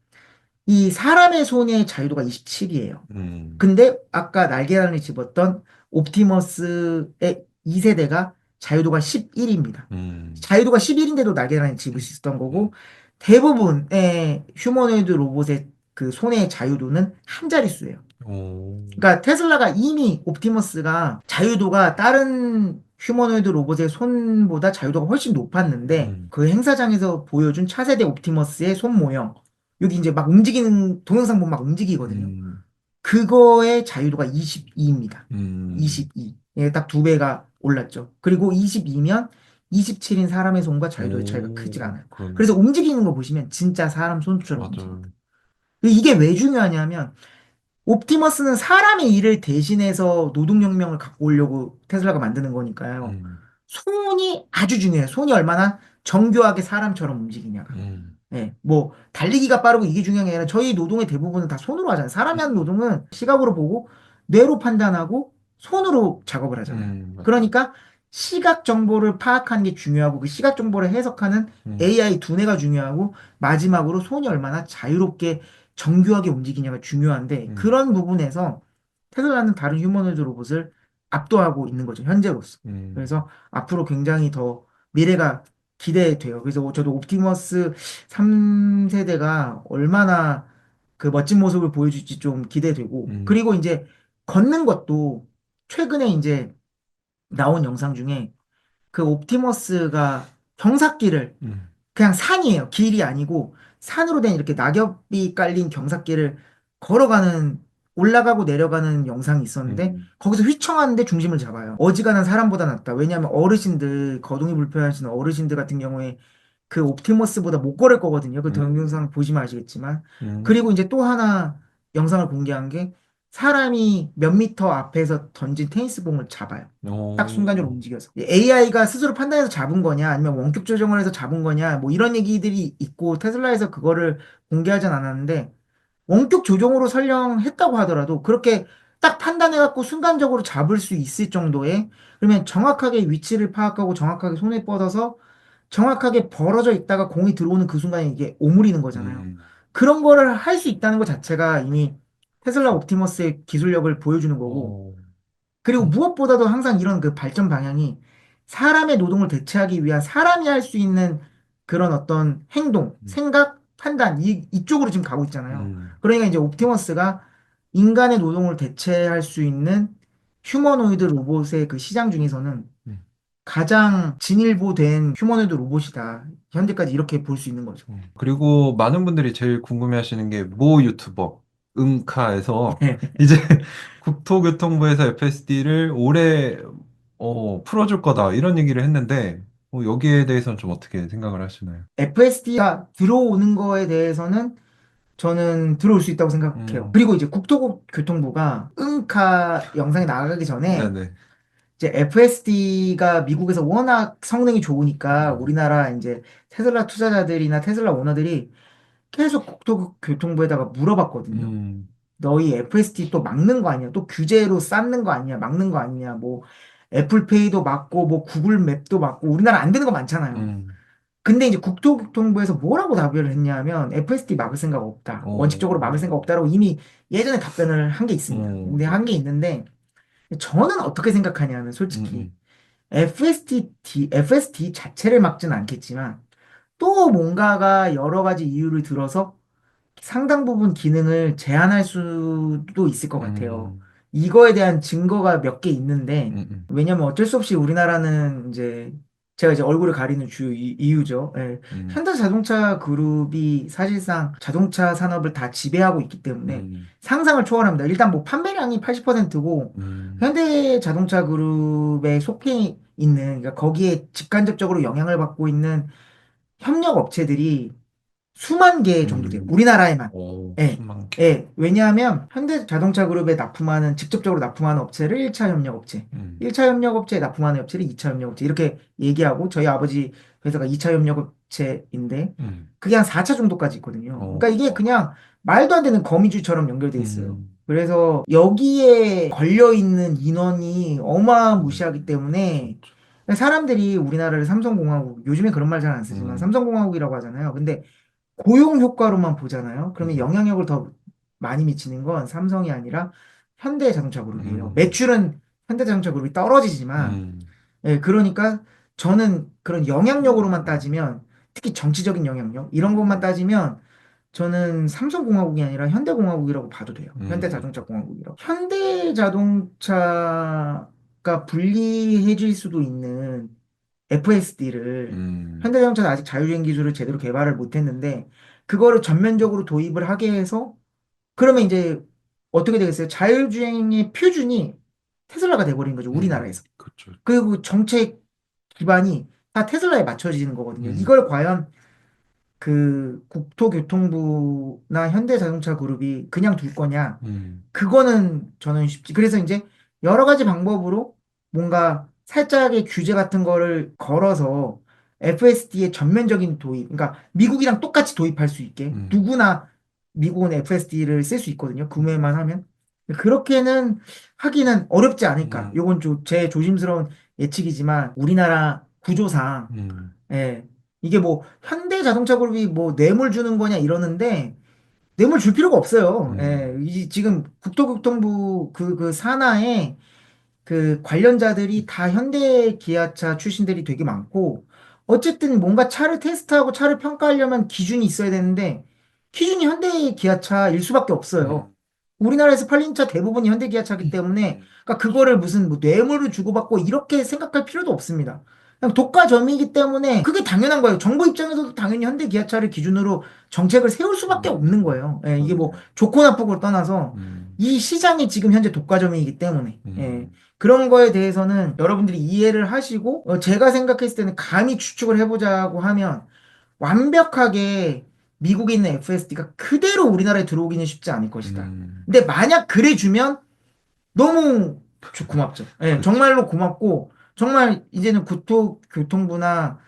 이 사람의 손의 자유도가 27이에요. 음, 근데 아까 날계란을 집었던 옵티머스의 2세대가 자유도가 11입니다. 음, 자유도가 11인데도 날계란을 집을 수 있었던 음, 거고 대부분의 휴머노이드 로봇의 그 손의 자유도는 한 자릿수예요. 오, 그러니까 테슬라가 이미 옵티머스가 자유도가 다른 휴머노이드 로봇의 손보다 자유도가 훨씬 높았는데 음, 그 행사장에서 보여준 차세대 옵티머스의 손 모형 여기 이제 막 움직이는 동영상 보면 막 움직이거든요. 음, 그거의 자유도가 22입니다. 음, 22. 예, 딱 두 배가 올랐죠. 그리고 22면 27인 사람의 손과 자유도의 차이가 크지가 오, 않아요. 그래서 그렇네. 움직이는 거 보시면 진짜 사람 손처럼 움직입니다. 맞아요. 이게 왜 중요하냐면 옵티머스는 사람의 일을 대신해서 노동혁명을 갖고 오려고 테슬라가 만드는 거니까요. 음, 손이 아주 중요해요. 손이 얼마나 정교하게 사람처럼 움직이냐가. 음, 예, 뭐, 달리기가 빠르고 이게 중요한 게 아니라 저희 노동의 대부분은 다 손으로 하잖아요. 사람이 하는 노동은 시각으로 보고 뇌로 판단하고 손으로 작업을 하잖아요. 맞아. 그러니까 시각 정보를 파악하는 게 중요하고 그 시각 정보를 해석하는 음, AI 두뇌가 중요하고 마지막으로 손이 얼마나 자유롭게 정교하게 움직이냐가 중요한데 음, 그런 부분에서 테슬라는 다른 휴머노이드 로봇을 압도하고 있는 거죠, 현재로서. 음, 그래서 앞으로 굉장히 더 미래가 기대돼요. 그래서 저도 옵티머스 3세대가 얼마나 그 멋진 모습을 보여줄지 좀 기대되고, 음, 그리고 이제 걷는 것도 최근에 이제 나온 영상 중에 그 옵티머스가 경사길을 음, 그냥 산이에요. 길이 아니고 산으로 된 이렇게 낙엽이 깔린 경사길을 걸어가는 올라가고 내려가는 영상이 있었는데 음, 거기서 휘청하는데 중심을 잡아요. 어지간한 사람보다 낫다. 왜냐하면 어르신들, 거동이 불편하신 어르신들 같은 경우에 그 옵티머스보다 못 걸을 거거든요. 그 음, 동영상 보시면 아시겠지만. 음, 그리고 이제 또 하나 영상을 공개한 게 사람이 몇 미터 앞에서 던진 테니스공을 잡아요. 딱 순간적으로 오, 움직여서. AI가 스스로 판단해서 잡은 거냐, 아니면 원격 조정을 해서 잡은 거냐, 뭐 이런 얘기들이 있고 테슬라에서 그거를 공개하진 않았는데 원격 조정으로 설명했다고 하더라도 그렇게 딱 판단해갖고 순간적으로 잡을 수 있을 정도의 그러면 정확하게 위치를 파악하고 정확하게 손에 뻗어서 정확하게 벌어져 있다가 공이 들어오는 그 순간에 이게 오므리는 거잖아요. 음, 그런 거를 할 수 있다는 것 자체가 이미 테슬라 옵티머스의 기술력을 보여주는 거고 오, 그리고 음, 무엇보다도 항상 이런 그 발전 방향이 사람의 노동을 대체하기 위한 사람이 할 수 있는 그런 어떤 행동, 음, 생각, 판단, 이쪽으로 지금 가고 있잖아요. 음, 그러니까 이제 옵티머스가 인간의 노동을 대체할 수 있는 휴머노이드 로봇의 그 시장 중에서는 음. 가장 진일보된 휴머노이드 로봇이다. 현재까지 이렇게 볼 수 있는 거죠. 그리고 많은 분들이 제일 궁금해하시는 게 모 유튜버 음카에서 이제 국토교통부에서 FSD를 올해 풀어줄 거다 이런 얘기를 했는데 여기에 대해서는 좀 어떻게 생각을 하시나요? FSD가 들어오는 거에 대해서는 저는 들어올 수 있다고 생각해요. 음, 그리고 이제 국토교통부가 응카 영상이 나가기 전에 네네. 이제 FSD가 미국에서 워낙 성능이 좋으니까 음, 우리나라 이제 테슬라 투자자들이나 테슬라 오너들이 계속 국토교통부에다가 물어봤거든요. 음, 너희 FSD 또 막는 거 아니야? 또 규제로 쌓는 거 아니야? 막는 거 아니냐? 뭐 애플페이도 막고 뭐 구글 맵도 막고 우리나라 안 되는 거 많잖아요. 음, 근데 이제 국토교통부에서 뭐라고 답변을 했냐면 FSD 막을 생각 없다. 원칙적으로 막을 어, 생각 없다라고 이미 예전에 답변을 한 게 있습니다. 근데 한 게 네네. 있는데 저는 어떻게 생각하냐면 음, 솔직히 음, FSD 자체를 막지는 않겠지만 또 뭔가가 여러 가지 이유를 들어서 상당 부분 기능을 제한할 수도 있을 것 같아요. 음, 이거에 대한 증거가 몇 개 있는데, 음, 왜냐면 어쩔 수 없이 우리나라는 이제, 제가 이제 얼굴을 가리는 주요 이유죠. 예. 음, 현대자동차 그룹이 사실상 자동차 산업을 다 지배하고 있기 때문에 음, 상상을 초월합니다. 일단 뭐 판매량이 80%고, 음, 현대자동차 그룹에 속해 있는, 그러니까 거기에 직간접적으로 영향을 받고 있는 협력 업체들이 수만 개 정도 돼요. 음, 우리나라에만. 예. 수만 개. 예. 왜냐하면 현대자동차 그룹에 납품하는 직접적으로 납품하는 업체를 1차 협력 업체, 음, 1차 협력 업체에 납품하는 업체를 2차 협력 업체 이렇게 얘기하고 저희 아버지 회사가 2차 협력 업체인데 음, 그게 한 4차 정도까지 있거든요. 어, 그러니까 이게 그냥 말도 안 되는 거미줄처럼 연결돼 있어요. 음, 그래서 여기에 걸려 있는 인원이 어마무시하기 때문에 그렇죠. 사람들이 우리나라를 삼성공화국, 요즘에 그런 말 잘 안 쓰지만 음, 삼성공화국이라고 하잖아요. 근데 고용 효과로만 보잖아요. 그러면 음, 영향력을 더 많이 미치는 건 삼성이 아니라 현대자동차 그룹이에요. 음, 매출은 현대자동차 그룹이 떨어지지만, 음, 예, 그러니까 저는 그런 영향력으로만 따지면, 특히 정치적인 영향력, 이런 것만 따지면, 저는 삼성공화국이 아니라 현대공화국이라고 봐도 돼요. 음, 현대자동차 공화국이라고. 현대자동차가 불리해질 수도 있는 FSD를 음, 현대자동차는 아직 자율주행 기술을 제대로 개발을 못했는데 그거를 전면적으로 도입을 하게 해서 그러면 이제 어떻게 되겠어요? 자율주행의 표준이 테슬라가 돼버린 거죠, 우리나라에서. 그렇죠. 그리고 정책 기반이 다 테슬라에 맞춰지는 거거든요. 음, 이걸 과연 그 국토교통부나 현대자동차 그룹이 그냥 둘 거냐? 음, 그거는 저는 쉽지. 그래서 이제 여러 가지 방법으로 뭔가 살짝의 규제 같은 거를 걸어서 FSD의 전면적인 도입, 그러니까 미국이랑 똑같이 도입할 수 있게 음, 누구나 미국은 FSD를 쓸 수 있거든요. 구매만 하면. 그렇게는 하기는 어렵지 않을까. 음, 요건 제 조심스러운 예측이지만 우리나라 구조상 음, 예. 이게 뭐 현대자동차 그룹이 뭐 뇌물 주는 거냐 이러는데 뇌물 줄 필요가 없어요. 예. 음, 지금 국토교통부 그 산하에 그 관련자들이 다 현대 기아차 출신들이 되게 많고 어쨌든 뭔가 차를 테스트하고 차를 평가하려면 기준이 있어야 되는데 기준이 현대 기아차일 수밖에 없어요. 음, 우리나라에서 팔린 차 대부분이 현대 기아차이기 때문에 그러니까 그거를 무슨 뭐 뇌물을 주고받고 이렇게 생각할 필요도 없습니다. 그냥 독과점이기 때문에 그게 당연한 거예요. 정부 입장에서도 당연히 현대 기아차를 기준으로 정책을 세울 수밖에 없는 거예요. 예, 이게 뭐 그렇네요. 좋고 나쁘고를 떠나서 음, 이 시장이 지금 현재 독과점이기 때문에 예. 음, 그런 거에 대해서는 여러분들이 이해를 하시고 제가 생각했을 때는 감히 추측을 해보자고 하면 완벽하게 미국에 있는 FSD가 그대로 우리나라에 들어오기는 쉽지 않을 것이다. 음, 근데 만약 그래주면 너무 고맙죠. 예, 그렇죠. 정말로 고맙고 정말 이제는 국토교통부나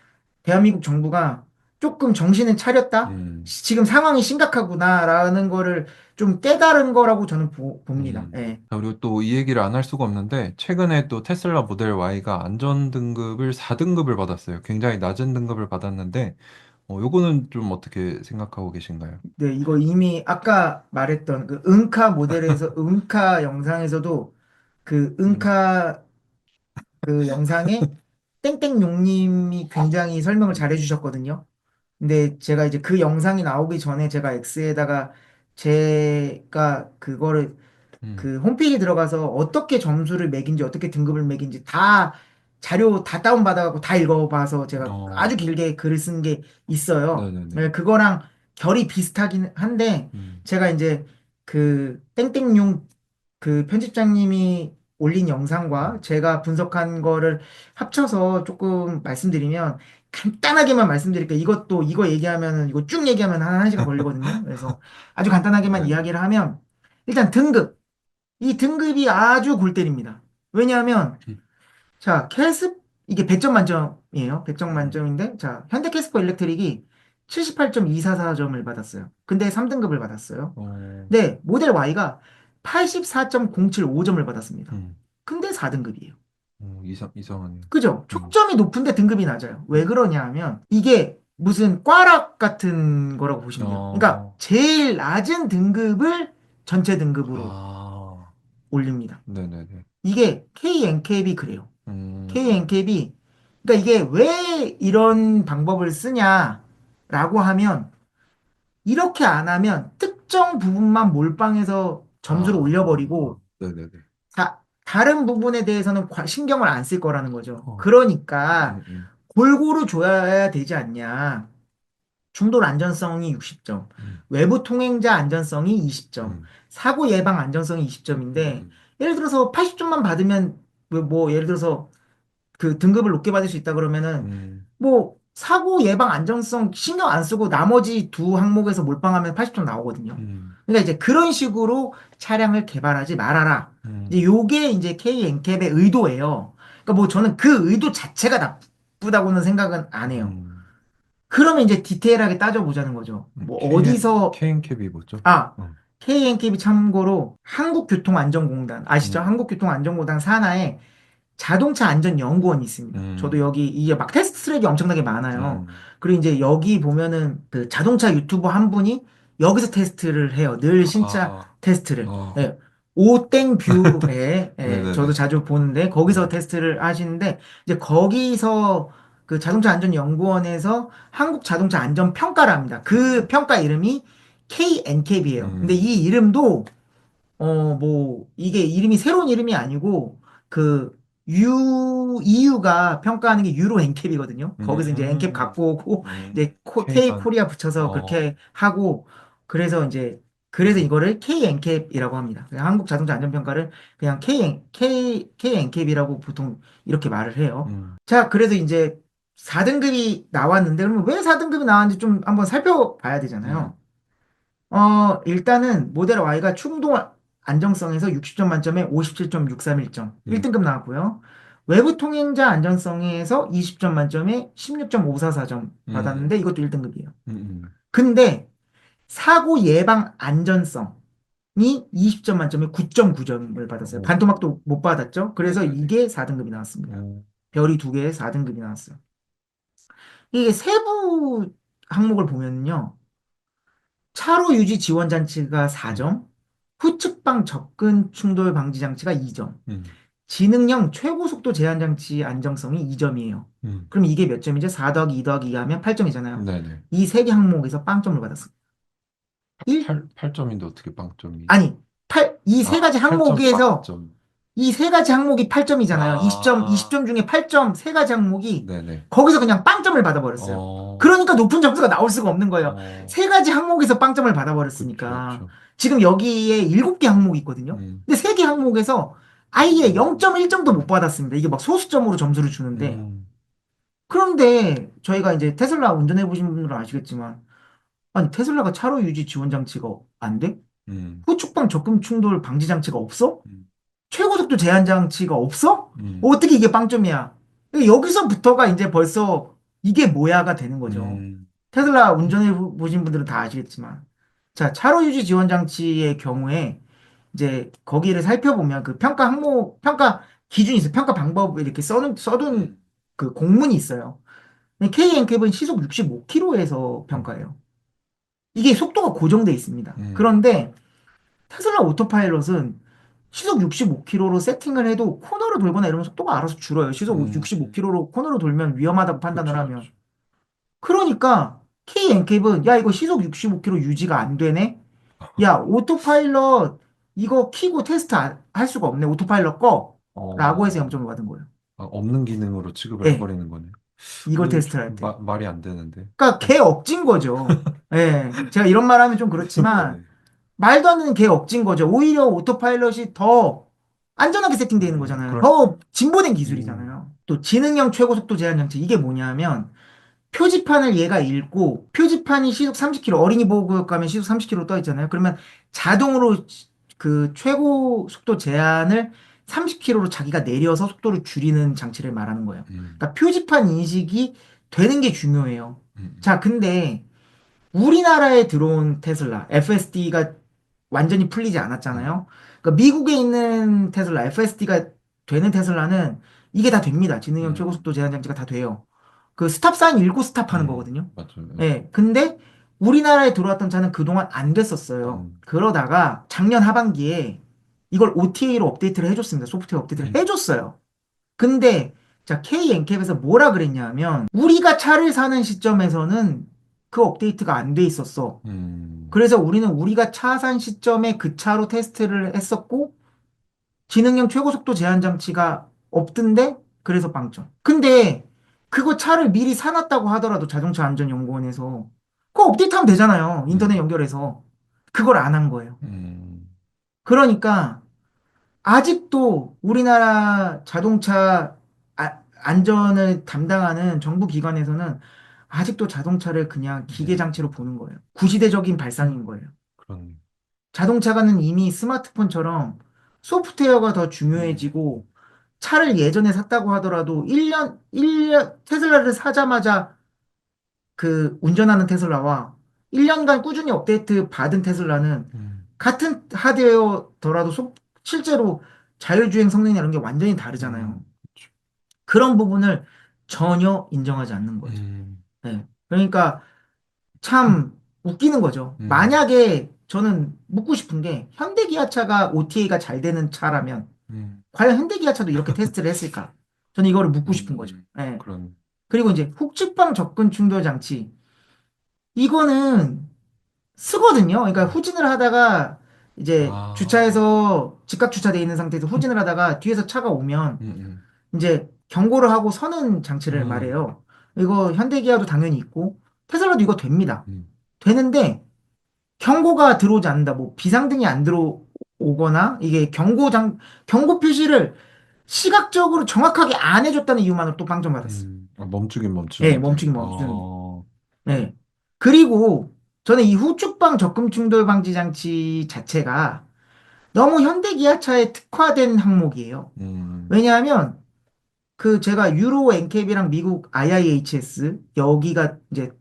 대한민국 정부가 조금 정신을 차렸다? 음, 지금 상황이 심각하구나라는 거를 좀 깨달은 거라고 저는 봅니다. 음. 예. 자, 그리고 또 이 얘기를 안 할 수가 없는데, 최근에 또 테슬라 모델 Y가 안전 등급을 4등급을 받았어요. 굉장히 낮은 등급을 받았는데, 요거는 좀 어떻게 생각하고 계신가요? 네, 이거 이미 아까 말했던 그 응카 모델에서, 응카 영상에서도 그 음, 응카 그 영상에 땡땡용님이 굉장히 설명을 잘 해주셨거든요. 근데 제가 이제 그 영상이 나오기 전에 제가 X에다가 제가 그거를 음, 그 홈페이지 들어가서 어떻게 점수를 매긴지 어떻게 등급을 매긴지 다 자료 다 다운받아갖고 다 읽어봐서 제가 아주 어, 길게 글을 쓴 게 있어요. 네네네. 네, 그거랑 결이 비슷하긴 한데 음, 제가 이제 그 땡땡용 그 편집장님이 올린 영상과 음. 제가 분석한 거를 합쳐서 조금 말씀드리면 간단하게만 말씀드릴게요. 이것도 이거 얘기하면은 이거 쭉 얘기하면 한 1시간 걸리거든요. 그래서 아주 간단하게만 네네. 이야기를 하면 일단 등급. 이 등급이 아주 골 때립니다. 왜냐하면, 음, 자, 이게 100점 만점이에요. 100점 음, 만점인데, 자, 현대 캐스퍼 일렉트릭이 78.244점을 받았어요. 근데 3등급을 받았어요. 어, 근데 모델 Y가 84.075점을 받았습니다. 음, 근데 4등급이에요. 이상하네요. 그죠? 음, 초점이 높은데 등급이 낮아요. 왜 음. 그러냐 하면, 이게 무슨 꽈락 같은 거라고 보시면 돼요. 그러니까, 어, 제일 낮은 등급을 전체 등급으로 아, 올립니다. 네네네. 이게 KNCAP이 그래요. 음, KNCAP이 그러니까 이게 왜 이런 방법을 쓰냐라고 하면 이렇게 안 하면 특정 부분만 몰빵해서 점수를 올려버리고 네네네. 다른 부분에 대해서는 신경을 안 쓸 거라는 거죠. 어, 그러니까 음, 골고루 줘야 되지 않냐. 충돌 안전성이 60점, 음, 외부 통행자 안전성이 20점, 음, 사고 예방 안전성이 20점인데 음, 예를 들어서 80점만 받으면 뭐 예를 들어서 그 등급을 높게 받을 수 있다 그러면은 음, 뭐 사고 예방 안전성 신경 안 쓰고 나머지 두 항목에서 몰빵하면 80점 나오거든요. 음, 그러니까 이제 그런 식으로 차량을 개발하지 말아라. 이제 음, 요게 이제 KNCAP의 의도예요. 그러니까 뭐 저는 그 의도 자체가 나쁘다고는 생각은 안 해요. 음. 그러면 이제 디테일하게 따져보자는 거죠. 뭐 어디서 KNCAP이 뭐죠? 아, 어, KNCAP이 참고로 한국교통안전공단 아시죠? 음, 한국교통안전공단 산하에 자동차 안전연구원이 있습니다. 저도 음, 여기 이게 막 테스트 트랙이 엄청나게 많아요. 음, 그리고 이제 여기 보면은 그 자동차 유튜버 한 분이 여기서 테스트를 해요. 늘 신차 아, 테스트를. 어, 예. 오땡뷰에 저도 네네네. 자주 보는데 거기서 음, 테스트를 하시는데 이제 거기서 그 자동차 안전연구원에서 한국 자동차 안전 평가를 합니다. 그 평가 이름이 KNCAP이에요. 근데 음, 이 이름도 뭐, 이게 이름이 새로운 이름이 아니고, 그, EU가 평가하는 게 유로 엔캡이거든요. 거기서 이제 엔캡 음, 갖고 오고, 이제 K K만, 코리아 붙여서 어, 그렇게 하고, 그래서 이제, 그래서 이거를 K 엔캡이라고 합니다. 그냥 한국 자동차 안전평가를 그냥 K 엔캡이라고 보통 이렇게 말을 해요. 음, 자, 그래서 이제 4등급이 나왔는데, 그러면 왜 4등급이 나왔는지 좀 한번 살펴봐야 음, 되잖아요. 일단은 모델 Y가 충동 안정성에서 60점 만점에 57.631점, 음, 1등급 나왔고요. 외부 통행자 안전성에서 20점 만점에 16.544점 음, 받았는데 이것도 1등급이에요. 음, 근데 사고 예방 안전성이 20점 만점에 9.9점을 받았어요. 오, 반토막도 못 받았죠. 그래서 네네네. 이게 4등급이 나왔습니다. 오, 별이 두 개에 4등급이 나왔어요. 이게 세부 항목을 보면요. 차로 유지 지원 장치가 음, 4점, 후측방 접근 충돌 방지 장치가 2점, 음, 지능형 최고 속도 제한 장치 안정성이 2점이에요. 음, 그럼 이게 몇 점이죠? 4 더하기 2 더하기 2 하면 8점이잖아요. 네네. 이 세 개 항목에서 빵점을 받았습니다. 1, 8점인데 어떻게 빵점이? 아니, 이 세 아, 가지 8점 항목에서 빵점. 이 세 가지 항목이 8점이잖아요. 20점, 아, 20점 중에 8점 세 가지 항목이 네네. 거기서 그냥 빵점을 받아버렸어요. 어, 그러니까 높은 점수가 나올 수가 없는 거예요. 어, 세 가지 항목에서 빵점을 그쵸, 받아버렸으니까. 그쵸. 지금 여기에 7개 항목이 있거든요. 음, 근데 세 개 항목에서 아예 0.1점도 못 받았습니다. 이게 막 소수점으로 점수를 주는데. 음, 그런데 저희가 이제 테슬라 운전해 보신 분들은 아시겠지만, 아니, 테슬라가 차로 유지 지원 장치가 안 돼? 음, 후측방 적금 충돌 방지 장치가 없어? 음, 최고속도 제한 장치가 없어? 음, 어떻게 이게 빵점이야? 여기서부터가 이제 벌써 이게 뭐야가 되는 거죠. 음, 테슬라 운전해 보신 분들은 다 아시겠지만. 자, 차로 유지 지원 장치의 경우에 이제 거기를 살펴보면 그 평가 항목, 평가 기준이 있어요. 평가 방법을 이렇게 써둔 음, 그 공문이 있어요. KNCAP은 시속 65km에서 평가해요. 이게 속도가 고정돼 있습니다. 음, 그런데 테슬라 오토파일럿은 시속 65km로 세팅을 해도 코너를 돌거나 이러면 속도가 알아서 줄어요. 시속 음, 65km로 코너를 돌면 위험하다고 판단을 그쵸, 하면. 그쵸. 그러니까 KNCAP은 야 이거 시속 65km 유지가 안 되네. 야 오토파일럿 이거 키고 테스트 할 수가 없네. 오토파일럿 꺼. 라고 해서 어, 0점을 받은 거예요. 아, 없는 기능으로 취급을 예, 해버리는 거네. 이걸 이거 테스트를 할 좀 때. 말이 안 되는데. 그러니까 개 억진 거죠. 예, 제가 이런 말 하면 좀 그렇지만 네네. 말도 안 되는 개 억진 거죠. 오히려 오토파일럿이 더 안전하게 세팅되어 있는 거잖아요. 그럴, 더 진보된 음, 기술이잖아요. 또 지능형 최고 속도 제한 장치 이게 뭐냐면 표지판을 얘가 읽고 표지판이 시속 30km 어린이 보호구역 가면 시속 30km 떠 있잖아요. 그러면 자동으로 그 최고 속도 제한을 30km로 자기가 내려서 속도를 줄이는 장치를 말하는 거예요. 음, 그러니까 표지판 인식이 되는 게 중요해요. 음, 자, 근데 우리나라에 들어온 테슬라, FSD가 완전히 풀리지 음, 않았잖아요. 그러니까 미국에 있는 테슬라, FSD가 되는 테슬라는 이게 다 됩니다. 지능형 음, 최고속도 제한 장치가 다 돼요. 그 스탑 사인 읽고 스탑하는 거거든요. 맞죠. 네. 예. 근데 우리나라에 들어왔던 차는 그동안 안 됐었어요. 음, 그러다가 작년 하반기에 이걸 OTA로 업데이트를 해줬습니다. 소프트웨어 업데이트를 음, 해줬어요. 근데 자, KNCAP에서 뭐라 그랬냐면 우리가 차를 사는 시점에서는 그 업데이트가 안 돼 있었어. 음, 그래서 우리는 우리가 차 산 시점에 그 차로 테스트를 했었고 지능형 최고속도 제한 장치가 없던데 그래서 빵점. 근데 그거 차를 미리 사놨다고 하더라도 자동차 안전연구원에서 그거 업데이트하면 되잖아요. 인터넷 음, 연결해서. 그걸 안 한 거예요. 음, 그러니까 아직도 우리나라 자동차 안전을 담당하는 정부 기관에서는 아직도 자동차를 그냥 기계 네. 장치로 보는 거예요. 구시대적인 발상인 거예요. 그런, 자동차가는 이미 스마트폰처럼 소프트웨어가 더 음, 중요해지고 차를 예전에 샀다고 하더라도 1년, 테슬라를 사자마자 그 운전하는 테슬라와 1년간 꾸준히 업데이트 받은 테슬라는 음, 같은 하드웨어더라도 실제로 자율주행 성능이나 이런 게 완전히 다르잖아요. 그쵸. 그런 부분을 전혀 인정하지 않는 거죠. 음, 네. 그러니까 참 웃기는 거죠. 음, 만약에 저는 묻고 싶은 게 현대기아차가 OTA가 잘 되는 차라면 음, 과연 현대기아차도 이렇게 테스트를 했을까? 저는 이거를 묻고 싶은 거죠. 예. 그런, 그리고 이제 훅집방 접근 충돌 장치. 이거는 쓰거든요. 그러니까 음, 후진을 하다가 이제 아, 주차해서 즉각 주차돼 있는 상태에서 후진을 하다가 뒤에서 차가 오면 음, 이제 경고를 하고 서는 음, 장치를 음, 말해요. 이거 현대기아도 당연히 있고 테슬라도 이거 됩니다. 음, 되는데 경고가 들어오지 않는다. 뭐 비상등이 안 들어오거나 이게 경고 표시를 시각적으로 정확하게 안 해줬다는 이유만으로 또 빵점 받았어요. 멈추긴 예, 멈추는데. 멈추긴 멈추는데. 예. 그리고 저는 이 후축방 적금 충돌 방지 장치 자체가 너무 현대 기아차에 특화된 항목이에요. 음, 왜냐하면 그 제가 유로 엔캡이랑 미국 IIHS 여기가 이제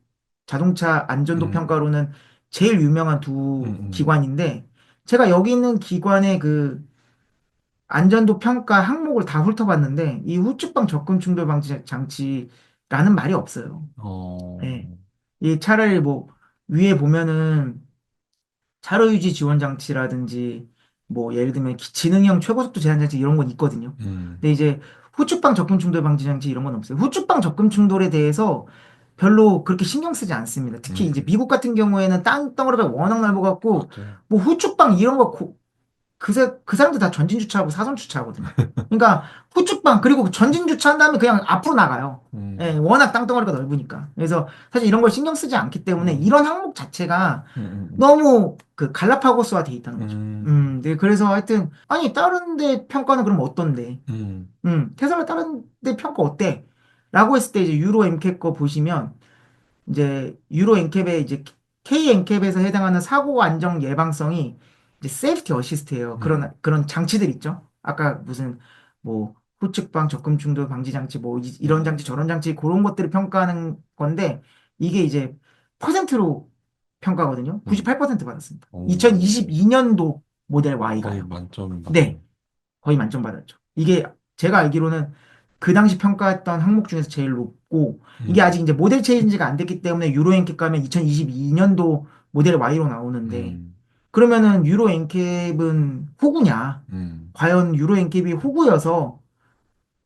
자동차 안전도 음, 평가로는 제일 유명한 음, 두 음, 기관인데 제가 여기 있는 기관의 그 안전도 평가 항목을 다 훑어봤는데 이 후축방 접근 충돌 방지 장치라는 말이 없어요. 예. 어, 이 차라리 뭐 위에 보면은 차로 유지 지원 장치라든지 뭐 예를 들면 지능형 최고속도 제한 장치 이런 건 있거든요. 음, 근데 이제 후축방 접근 충돌 방지 장치 이런 건 없어요. 후축방 접근 충돌에 대해서 별로 그렇게 신경 쓰지 않습니다. 특히 이제 음, 미국 같은 경우에는 땅 덩어리가 워낙 넓어갖고 맞아요. 뭐 후축방 이런 거 그 사람들 다 전진 주차하고 사선 주차하거든요. 그러니까 후축방 그리고 전진 주차한 다음에 그냥 앞으로 나가요. 예, 음, 워낙 땅덩어리가 넓으니까. 그래서 사실 이런 걸 신경 쓰지 않기 때문에 음, 이런 항목 자체가 음, 너무 그 갈라파고스화 돼 있다는 거죠. 음, 네, 그래서 하여튼 아니 다른 데 평가는 그럼 어떤데? 음, 테슬라 다른 데 평가 어때? 라고 했을 때 이제 유로 엠캡 거 보시면 이제 유로 엔캡에 이제 K 엔캡에서 해당하는 사고 안정 예방성이 이제 세이프티 어시스트예요. 그런 장치들 있죠. 아까 무슨 뭐 후측방 접근 충돌 방지 장치 뭐 이런 장치 저런 장치 그런 것들을 평가하는 건데 이게 이제 퍼센트로 평가거든요. 음, 98% 받았습니다. 오, 2022년도 모델 거의 Y가요. 만점 네. 받은. 거의 만점 받았죠. 이게 제가 알기로는 그 당시 평가했던 항목 중에서 제일 높고 이게 음, 아직 이제 모델 체인지가 안 됐기 때문에 유로 엔캡 가면 2022년도 모델 Y로 나오는데 음, 그러면은 유로 엔캡은 호구냐? 음, 과연 유로 엔캡이 호구여서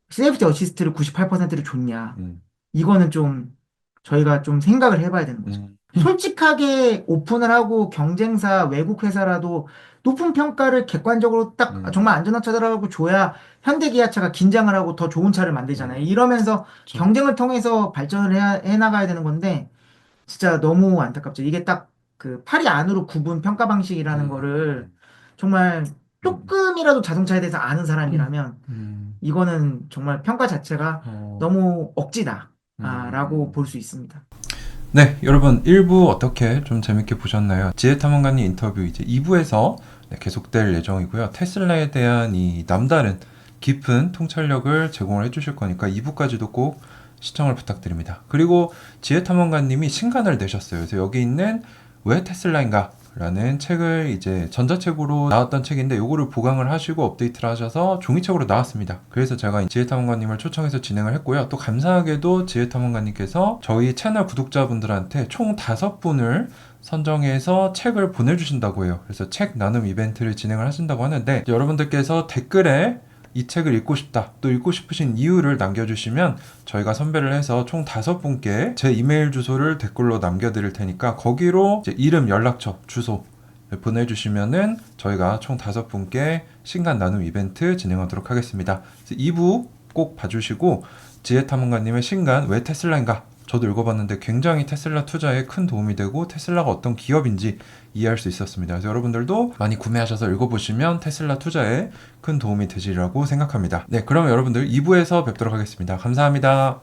세이프티 어시스트를 98%를 줬냐? 음, 이거는 좀 저희가 좀 생각을 해봐야 되는 거죠. 음, 솔직하게 오픈을 하고 경쟁사 외국 회사라도 높은 평가를 객관적으로 딱 음, 정말 안전한 차들하고 줘야 현대기아차가 긴장을 하고 더 좋은 차를 만들잖아요. 이러면서 그쵸. 경쟁을 통해서 발전을 해나가야 되는 건데 진짜 너무 안타깝죠. 이게 딱 그 팔이 안으로 굽은 평가 방식이라는 거를 음, 정말 음, 조금이라도 자동차에 대해서 아는 음, 사람이라면 음, 이거는 정말 평가 자체가 어, 너무 억지다, 라고 볼 음. 수 있습니다. 네, 여러분 1부 어떻게 좀 재밌게 보셨나요? 지혜탐험가님 인터뷰 이제 2부에서 계속될 예정이고요. 테슬라에 대한 이 남다른 깊은 통찰력을 제공을 해주실 거니까 2부까지도 꼭 시청을 부탁드립니다. 그리고 지혜탐험가님이 신간을 내셨어요. 그래서 여기 있는 왜 테슬라인가? 라는 책을 이제 전자책으로 나왔던 책인데 요거를 보강을 하시고 업데이트를 하셔서 종이책으로 나왔습니다. 그래서 제가 지혜탐험가님을 초청해서 진행을 했고요. 또 감사하게도 지혜탐험가님께서 저희 채널 구독자분들한테 총 5분을 선정해서 책을 보내주신다고 해요. 그래서 책 나눔 이벤트를 진행을 하신다고 하는데 여러분들께서 댓글에 이 책을 읽고 싶다, 또 읽고 싶으신 이유를 남겨주시면 저희가 선별을 해서 총 5분께 제 이메일 주소를 댓글로 남겨드릴 테니까 거기로 이제 이름, 연락처, 주소 보내주시면은 저희가 총 5분께 신간 나눔 이벤트 진행하도록 하겠습니다. 2부 꼭 봐주시고 지혜탐험가님의 신간 왜 테슬라인가? 저도 읽어봤는데 굉장히 테슬라 투자에 큰 도움이 되고 테슬라가 어떤 기업인지 이해할 수 있었습니다. 그래서 여러분들도 많이 구매하셔서 읽어보시면 테슬라 투자에 큰 도움이 되시리라고 생각합니다. 네, 그럼 여러분들 2부에서 뵙도록 하겠습니다. 감사합니다.